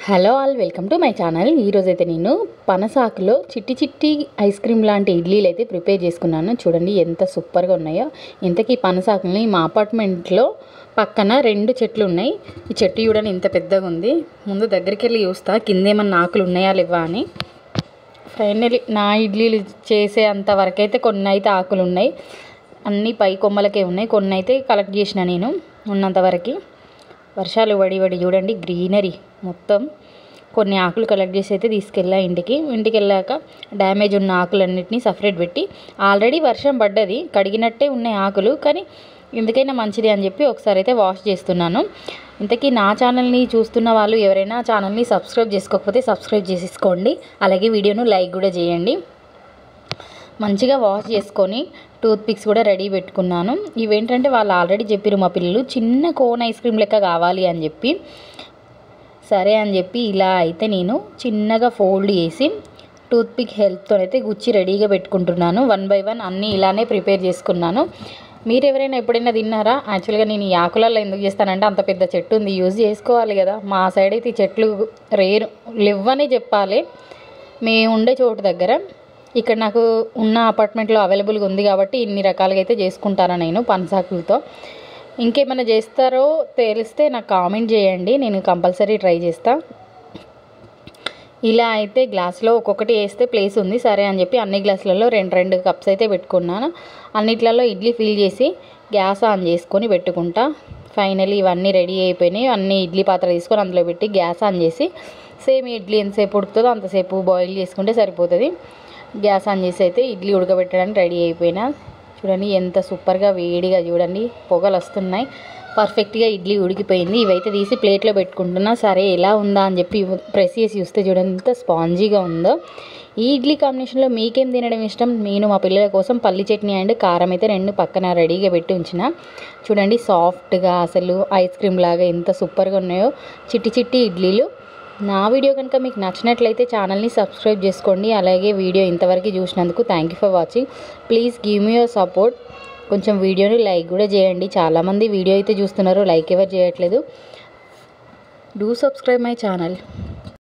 Hello all welcome to my channel. ఈరోజైతే నేను పనసాకులో చిట్టి చిట్టి ఐస్ క్రీమ్ లాంటి ఇడ్లీలు అయితే ప్రిపేర్ చేసుకున్నాను. చూడండి ఎంత సూపర్గా ఉన్నాయో. ఇంతకీ పనసాకుని మా అపార్ట్మెంట్లో పక్కన 2 చెట్లు ఉన్నాయి. ఈ చెట్టు చూడండి ఇంత పెద్దగా ఉంది. ముందు దగ్గరికి వెళ్ళి చూస్తా కిందేమన్నా ఆకులు ఉన్నాయా లేవా అని. ఫైనల్లీ నా ఇడ్లీలు చేసే అంతవరకు అయితే కొన్ని అయితే ఆకులు ఉన్నాయి, అన్నీ పై కొమ్మలకే ఉన్నాయి. కొన్ని అయితే కలెక్ట్ చేసిన నేను ఉన్నంతవరకు. వర్షాలు వడి చూడండి గ్రీనరీ మొత్తం. కొన్ని ఆకులు కలెక్ట్ చేసి అయితే తీసుకెళ్ళా ఇంటికి వెళ్ళాక డ్యామేజ్ ఉన్న ఆకులన్నిటినీ సపరేట్ పెట్టి, ఆల్రెడీ వర్షం పడ్డది కడిగినట్టే ఉన్నాయి ఆకులు, కానీ ఎందుకైనా మంచిది అని చెప్పి ఒకసారి అయితే వాష్ చేస్తున్నాను. ఇంతకీ నా ఛానల్ని చూస్తున్న వాళ్ళు ఎవరైనా ఛానల్ని సబ్స్క్రైబ్ చేసుకోకపోతే సబ్స్క్రైబ్ చేసేసుకోండి, అలాగే వీడియోను లైక్ కూడా చేయండి. మంచిగా వాష్ చేసుకొని టూత్ పిక్స్ కూడా రెడీ పెట్టుకున్నాను. ఇవేంటంటే వాళ్ళు ఆల్రెడీ చెప్పారు మా పిల్లలు చిన్న కోన్ ఐస్ క్రీమ్ లెక్క కావాలి అని చెప్పి. సరే అని చెప్పి ఇలా అయితే నేను చిన్నగా ఫోల్డ్ చేసి టూత్ పిక్ హెల్ప్తో అయితే గుచ్చి రెడీగా పెట్టుకుంటున్నాను. 1 by 1 అన్నీ ఇలానే ప్రిపేర్ చేసుకున్నాను. మీరు ఎవరైనా ఎప్పుడైనా తిన్నారా? యాక్చువల్గా నేను ఈ ఆకులలో ఎందుకు చేస్తానంటే అంత పెద్ద చెట్టు ఉంది, యూజ్ చేసుకోవాలి కదా. మా సైడ్ అయితే ఈ చెట్లు లేవనే చెప్పాలి. మేము ఉండే చోటు దగ్గర. ఇక్కడ నాకు ఉన్న అపార్ట్మెంట్లో అవైలబుల్గా ఉంది కాబట్టి ఇన్ని రకాలుగా అయితే చేసుకుంటాను నేను పనసాకులతో. ఇంకేమైనా చేస్తారో తెలిస్తే నాకు కామెంట్ చేయండి, నేను కంపల్సరీ ట్రై చేస్తా. ఇలా అయితే గ్లాస్లో ఒక్కొక్కటి వేస్తే ప్లేస్ ఉంది సరే అని చెప్పి అన్ని గ్లాసులలో 2 కప్స్ అయితే పెట్టుకున్నాను. అన్నిట్లలో ఇడ్లీ ఫిల్ చేసి గ్యాస్ ఆన్ చేసుకొని పెట్టుకుంటా. ఫైనల్లీ ఇవన్నీ రెడీ అయిపోయినాయి. అన్ని ఇడ్లీ పాత్ర తీసుకొని అందులో పెట్టి గ్యాస్ ఆన్ చేసి సేమ్ ఇడ్లీ ఎంతసేపు ఉడుకుతుందో అంతసేపు బాయిల్ చేసుకుంటే సరిపోతుంది. గ్యాస్ ఆన్ చేసి అయితే ఇడ్లీ ఉడకబెట్టడానికి రెడీ అయిపోయినా. చూడండి ఎంత సూపర్గా వేడిగా చూడండి పొగలు వస్తున్నాయి. పర్ఫెక్ట్గా ఇడ్లీ ఉడికిపోయింది. ఇవైతే తీసి ప్లేట్లో పెట్టుకుంటున్నా. సరే ఎలా ఉందా అని చెప్పి ప్రెస్ చేసి చూస్తే చూడండి ఎంత స్పాంజీగా ఉందో. ఈ ఇడ్లీ కాంబినేషన్లో మీకేం తినడం ఇష్టం? నేను మా పిల్లల కోసం పల్లి చట్నీ అండ్ కారం అయితే 2 పక్కన రెడీగా పెట్టి ఉంచిన. చూడండి సాఫ్ట్గా అసలు ఐస్ క్రీమ్ లాగా ఎంత సూపర్గా ఉన్నాయో చిట్టి చిట్టి ఇడ్లీలు. నా వీడియో కనుక మీకు నచ్చినట్లయితే ఛానల్ని సబ్స్క్రైబ్ చేసుకోండి, అలాగే వీడియో ఇంతవరకు చూసినందుకు thank you for watching. Please give me your support. కొంచెం వీడియోని లైక్ కూడా చేయండి. చాలామంది వీడియో అయితే చూస్తున్నారు, లైక్ ఎవరు చేయట్లేదు. Do subscribe my channel.